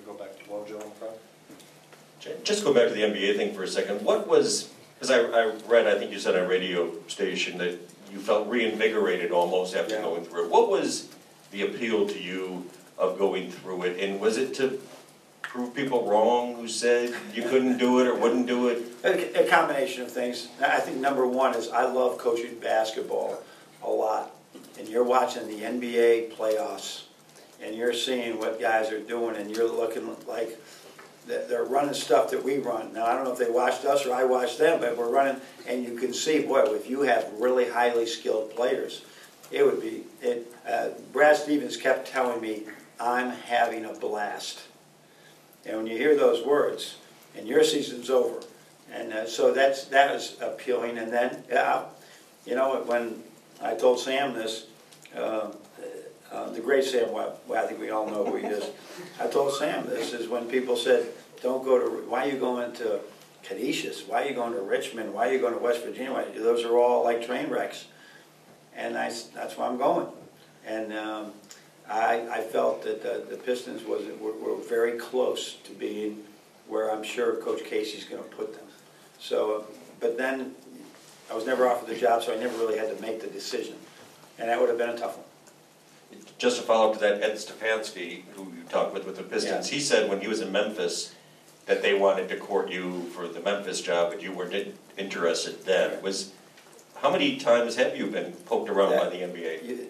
go back to Wojo in front. Just go back to the NBA thing for a second. What was, because I read, I think you said on a radio station that you felt reinvigorated almost after going through it. What was the appeal to you of going through it? And was it to prove people wrong who said you couldn't do it or wouldn't do it? A combination of things. I think number one is I love coaching basketball a lot. And you're watching the NBA playoffs and you're seeing what guys are doing and you're looking like they're running stuff that we run. Now, I don't know if they watched us or I watched them, but we're running, and you can see, boy, if you have really highly skilled players, it would be, Brad Stevens kept telling me, I'm having a blast. And when you hear those words, and your season's over, and so that was appealing. And then, you know, when I told Sam this, the great Sam Webb, well, I think we all know who he is. I told Sam this is when people said, don't go to, why are you going to Canisius? Why are you going to Richmond? Why are you going to West Virginia? Those are all like train wrecks. And that's why I'm going. And I felt that the Pistons were very close to being where I'm sure Coach Casey's going to put them. So, but then I was never offered the job, so I never really had to make the decision. And that would have been a tough one. Just to follow up to that, Ed Stefanski, who you talked with the Pistons, he said when he was in Memphis that they wanted to court you for the Memphis job, but you weren't interested then. How many times have you been poked around by the NBA?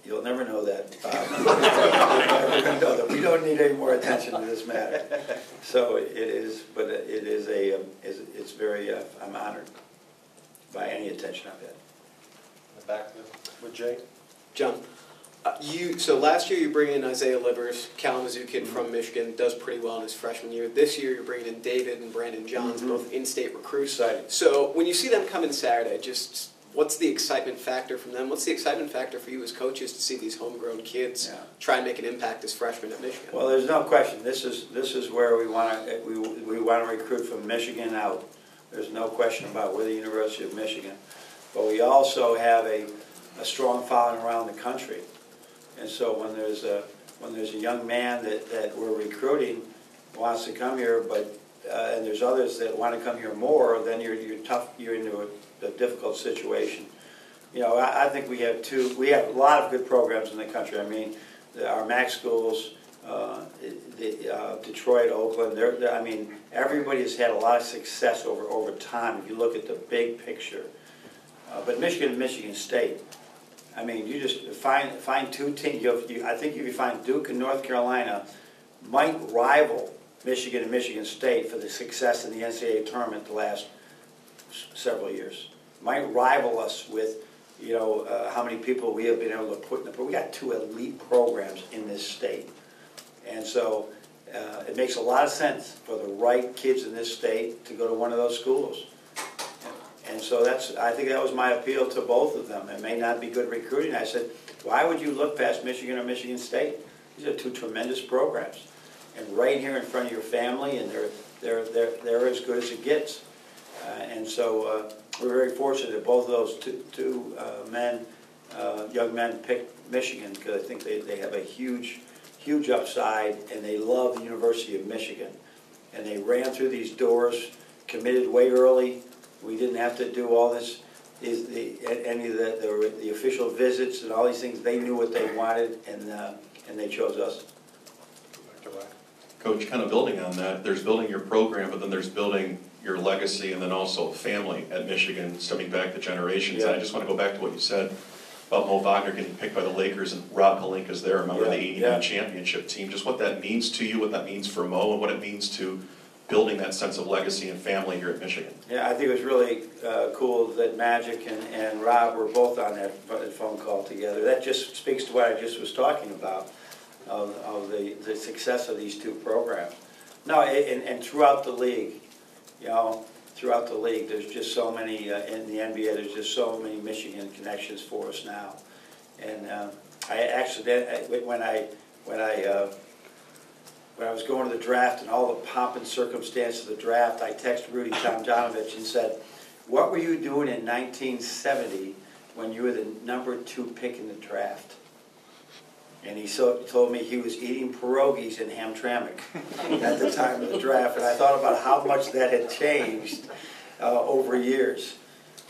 You'll never know that. You'll never know that. We don't need any more attention to this matter. So it is, but it is it's very, I'm honored by any attention I've had. In the back with Jay. John, so last year you bring in Isaiah Livers, Kalamazoo kid from Michigan, does pretty well in his freshman year. This year you're bringing in David and Brandon Johns, both in-state recruits. Exciting. So when you see them come in Saturday, just what's the excitement factor from them? What's the excitement factor for you as coaches to see these homegrown kids try and make an impact as freshmen at Michigan? Well, there's no question. This is where we want to recruit from Michigan out. There's no question about we're the University of Michigan, but we also have a strong following around the country. And so when there's a young man that we're recruiting wants to come here, but and there's others that want to come here more, then you're into a difficult situation. You know, I think we have a lot of good programs in the country. I mean, our MAC schools, Detroit, Oakland. I mean, everybody has had a lot of success over time if you look at the big picture. But Michigan and Michigan State. I mean, you just find two teams. I think if you find Duke and North Carolina might rival Michigan and Michigan State for the success in the NCAA tournament the last several years. Might rival us with, you know, how many people we have been able to put in the program. We got two elite programs in this state. And so it makes a lot of sense for the right kids in this state to go to one of those schools. And so I think that was my appeal to both of them. It may not be good recruiting. I said, why would you look past Michigan or Michigan State? These are two tremendous programs. And right here in front of your family, and they're as good as it gets. And so we're very fortunate that both of those two young men picked Michigan because I think they have a huge upside, and they love the University of Michigan. And they ran through these doors, committed way early. We didn't have to do all this, any of the official visits and all these things. They knew what they wanted, and they chose us. Coach, kind of building on that, there's building your program, but then there's building your legacy and then also family at Michigan, stemming back the generations. Yeah. And I just want to go back to what you said about Mo Wagner getting picked by the Lakers and Rob Pelinka's there, remember the 89 championship team, just what that means to you, what that means for Mo, and what it means to building that sense of legacy and family here at Michigan. Yeah, I think it was really cool that Magic and Rob were both on that phone call together. That just speaks to what I just was talking about, of the success of these two programs. No, and throughout the league, you know, throughout the league, there's just so many, in the NBA, there's just so many Michigan connections for us now. And I actually, when I was going to the draft and all the pomp and circumstance of the draft, I texted Rudy Tomjanovich and said, what were you doing in 1970 when you were the #2 pick in the draft? And he told me he was eating pierogies in Hamtramck at the time of the draft. And I thought about how much that had changed over years.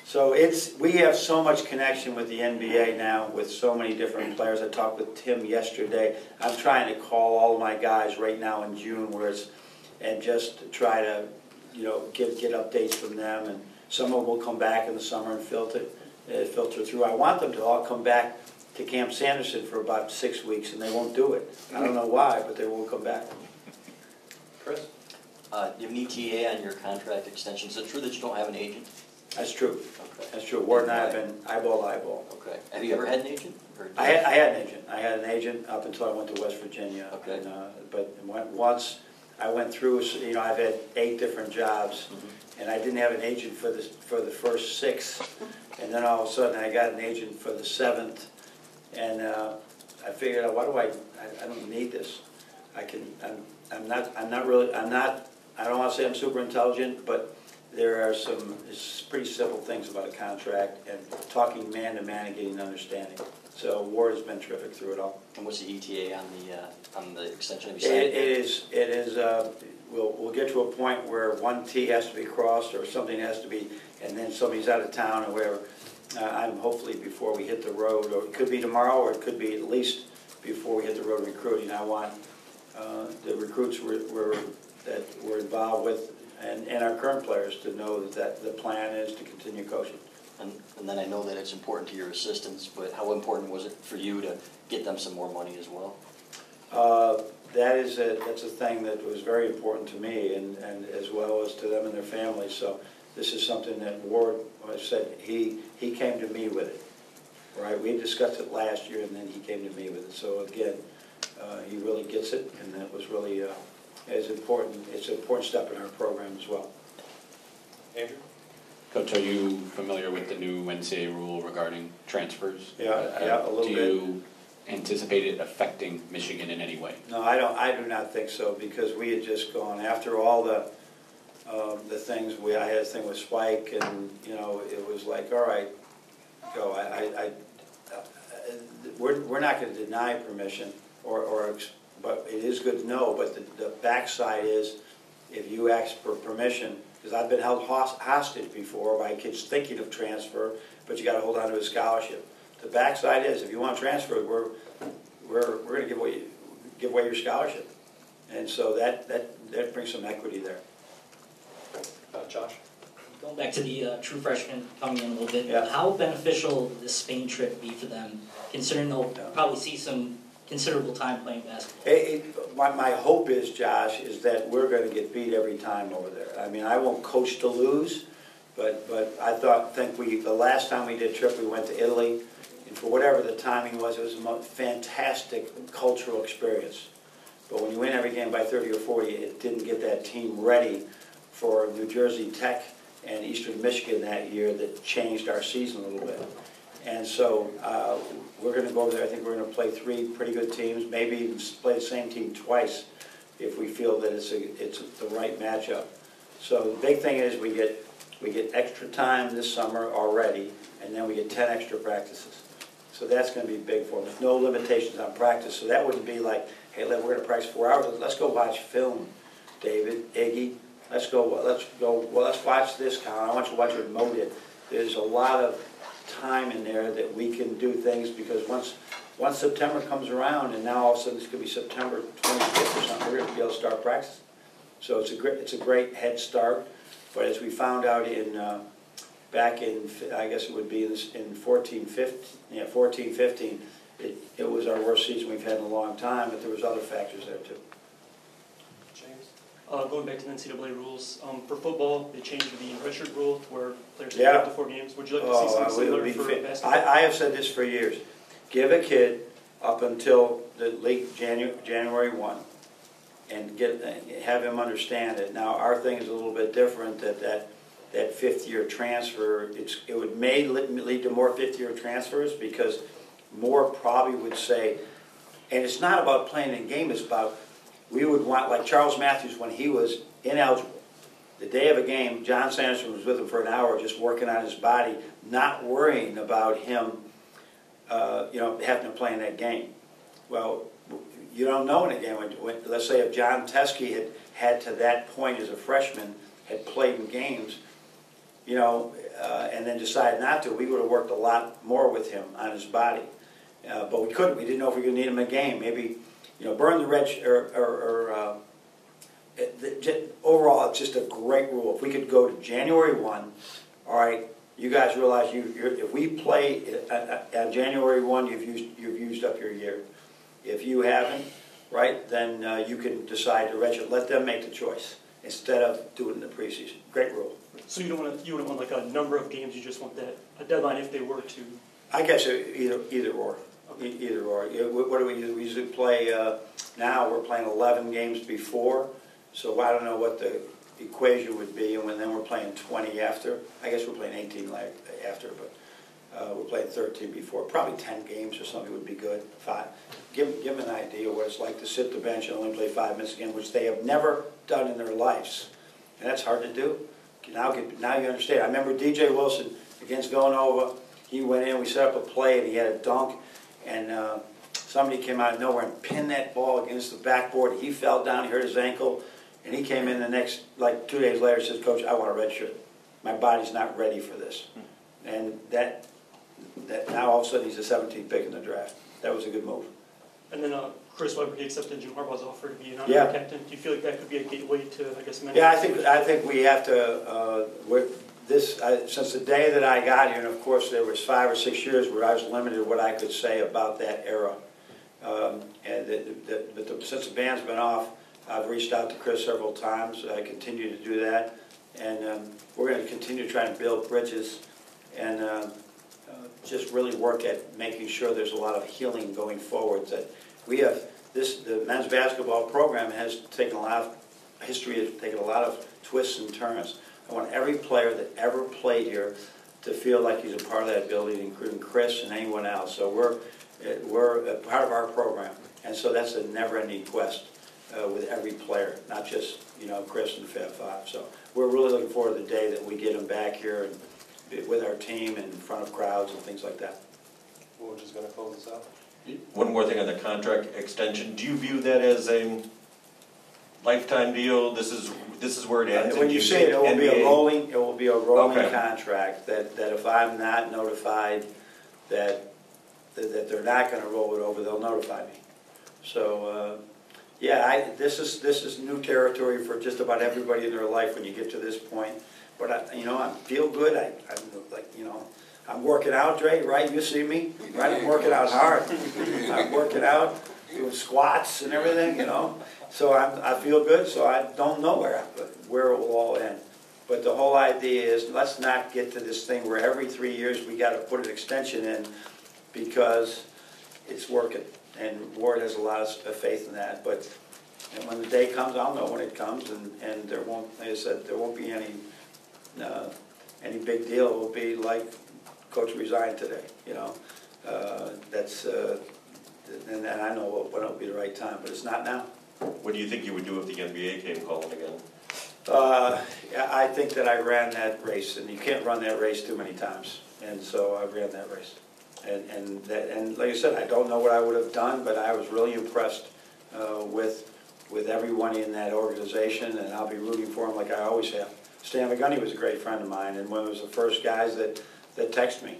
So we have so much connection with the NBA now, with so many different players. I talked with Tim yesterday. I'm trying to call all of my guys right now in June, and just try to, get updates from them. And some of them will come back in the summer and filter through. I want them to all come back to Camp Sanderson for about 6 weeks, and they won't do it. I don't know why, but they won't come back. Chris? You have an ETA on your contract extension. Is it true that you don't have an agent? That's true. Okay. That's true. Ward and I have been eyeball to eyeball. Okay. Have you ever had an agent? Or I had an agent. I had an agent up until I went to West Virginia. Okay. And, but once I went through, I've had 8 different jobs, and I didn't have an agent for the first 6, and then all of a sudden I got an agent for the 7th, and I figured out, I don't need this. I don't want to say I'm super intelligent, but there are some pretty simple things about a contract and talking man to man and getting an understanding. So Ward has been terrific through it all. And what's the ETA on the extension? Have you signed It is. We'll get to a point where one T has to be crossed or something has to be, and then somebody's out of town or whatever. I'm hopefully before we hit the road, or it could be tomorrow, or it could be at least before we hit the road recruiting. I want the recruits that we're involved with and our current players to know that the plan is to continue coaching. And then I know that it's important to your assistants, but how important was it for you to get them some more money as well? That's a thing that was very important to me, and as well as to them and their families. So this is something that Ward said he came to me with it. Right, we discussed it last year, and then he came to me with it. So again, he really gets it, and that was really as important. It's an important step in our program as well. Andrew? Coach, are you familiar with the new NCAA rule regarding transfers? Yeah, a little bit. Do you anticipate it affecting Michigan in any way? No, I do not think so, because we had just gone after all the things. I had a thing with Spike, and it was like, all right, go. We're not going to deny permission, but it is good to know. But the backside is, if you ask for permission, because I've been held hostage before by kids thinking of transfer, but you got to hold on to a scholarship. The backside is, if you want to transfer, we're going to give away your scholarship, and so that brings some equity there. Josh? Going back to the true freshmen coming in a little bit, Yeah. how beneficial will this Spain trip be for them, considering they'll probably see some considerable time playing basketball? My hope is, Josh, is that we're going to get beat every time over there. I mean, I won't coach to lose, but the last time we did a trip, we went to Italy, and for whatever the timing was, it was a fantastic cultural experience. But when you win every game by 30 or 40, it didn't get that team ready for New Jersey Tech and Eastern Michigan that year that changed our season a little bit. And so we're going to go over there. I think we're going to play 3 pretty good teams, maybe even play the same team twice if we feel that it's the right matchup. So the big thing is we get extra time this summer already, and then we get 10 extra practices. So that's going to be big for them. There's no limitations on practice, so that wouldn't be like, hey, we're going to practice 4 hours. Let's go watch film, David, Iggy. Let's watch this, Colin. I want you to watch what Mo did. There's a lot of time in there that we can do things, because once September comes around, and now all of a sudden it's going to be September 25th or something, we're going to be able to start practice. So it's a great head start. But as we found out back in, I guess it would be in 14-15, it was our worst season we've had in a long time, but there was other factors there too. James? Going back to the NCAA rules, for football, they changed the redshirt rule to where players can Yeah. play up to 4 games. Would you like to see something similar for basketball? I have said this for years. Give a kid up until the late January 1 and have him understand it. Now, our thing is a little bit different, that 5th-year transfer, it may lead to more 5th-year transfers, because more probably would say, and it's not about playing in game, it's about, we would want, like Charles Matthews, when he was ineligible, the day of a game, John Sanderson was with him for an hour just working on his body, not worrying about him having to play in that game. Well, you don't know in a game. Let's say if John Teskey had to that point as a freshman, had played in games, you know, and then decided not to, we would have worked a lot more with him on his body. But we couldn't. We didn't know if we were going to need him in a game. Maybe, you know, burn the red, overall, it's just a great rule. If we could go to January 1, all right, you guys realize if we play on January 1, you've used up your year. If you haven't, right, then you can decide to redshirt. Let them make the choice instead of doing the preseason. Great rule. So you wouldn't want like a number of games, you just want a deadline if they were to? I guess either or. Okay. Either or. What do we usually? We usually play, now we're playing 11 games before, so I don't know what the equation would be, and then we're playing 20 after. I guess we're playing 18 after, but we're playing 13 before. Probably 10 games or something would be good. 5. Give them an idea what it's like to sit the bench and only play 5 minutes again, which they have never done in their lives. And that's hard to do. Now you understand. I remember DJ Wilson against Villanova. He went in, we set up a play, and he had a dunk, and somebody came out of nowhere and pinned that ball against the backboard. He fell down, he hurt his ankle, and he came in the next, like 2 days later, says, "Coach, I want a red shirt. My body's not ready for this." And that now all of a sudden he's the 17th pick in the draft. That was a good move. And then Chris Webber, he accepted Jim Harbaugh's offer to be an Yeah. captain. Do you feel like that could be a gateway to, I guess, many? Yeah, I think we have to. Since the day that I got here, and of course there was 5 or 6 years where I was limited what I could say about that era. Since the band's been off, I've reached out to Chris several times. I continue to do that, and we're going to continue trying to build bridges and just really work at making sure there's a lot of healing going forward. That we have the men's basketball program has taken a lot of history, has taken a lot of twists and turns. I want every player that ever played here to feel like he's a part of that building, including Chris and anyone else. So we're a part of our program, and so that's a never-ending quest with every player, not just Chris and Fab Five. So we're really looking forward to the day that we get them back here and with our team and in front of crowds and things like that. We're just going to close this out. One more thing on the contract extension. Do you view that as a lifetime deal? This is where it ends. When you say it will be a rolling, Okay. contract. That if I'm not notified that they're not going to roll it over, they'll notify me. So yeah, this is new territory for just about everybody in their life when you get to this point. But I feel good. I'm working out, Dre, right? You see me, right? I'm working out hard. I'm working out, doing squats and everything, So I feel good. So I don't know where it will all end. But the whole idea is let's not get to this thing where every 3 years we got to put an extension in because it's working. And Ward has a lot of faith in that. But when the day comes, I'll know when it comes, and there won't, like I said, there won't be any big deal. It will be like Coach resigned today, and I know when it'll be the right time, but it's not now. What do you think you would do if the NBA came calling again? I think that I ran that race, and you can't run that race too many times, and so I ran that race. And like I said, I don't know what I would have done, but I was really impressed with everyone in that organization, and I'll be rooting for them like I always have. Stan McGunny was a great friend of mine, and one of the first guys that texted me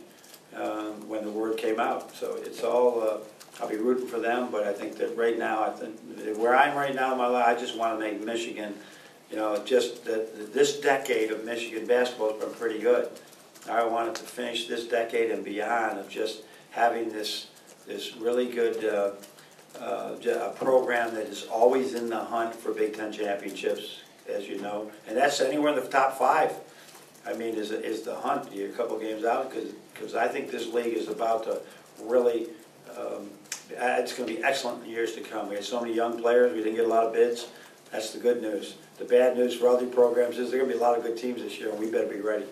when the word came out. So it's all, I'll be rooting for them, but I think that right now, where I'm right now in my life, I just want to make Michigan, just this decade of Michigan basketball has been pretty good. I wanted to finish this decade and beyond of just having this really good a program that is always in the hunt for Big Ten championships, as you know, and that's anywhere in the top 5. I mean, is the hunt. You're a couple games out because I think this league is about to really. It's going to be excellent in years to come. We have so many young players. We didn't get a lot of bids. That's the good news. The bad news for other programs is there are going to be a lot of good teams this year, and we better be ready.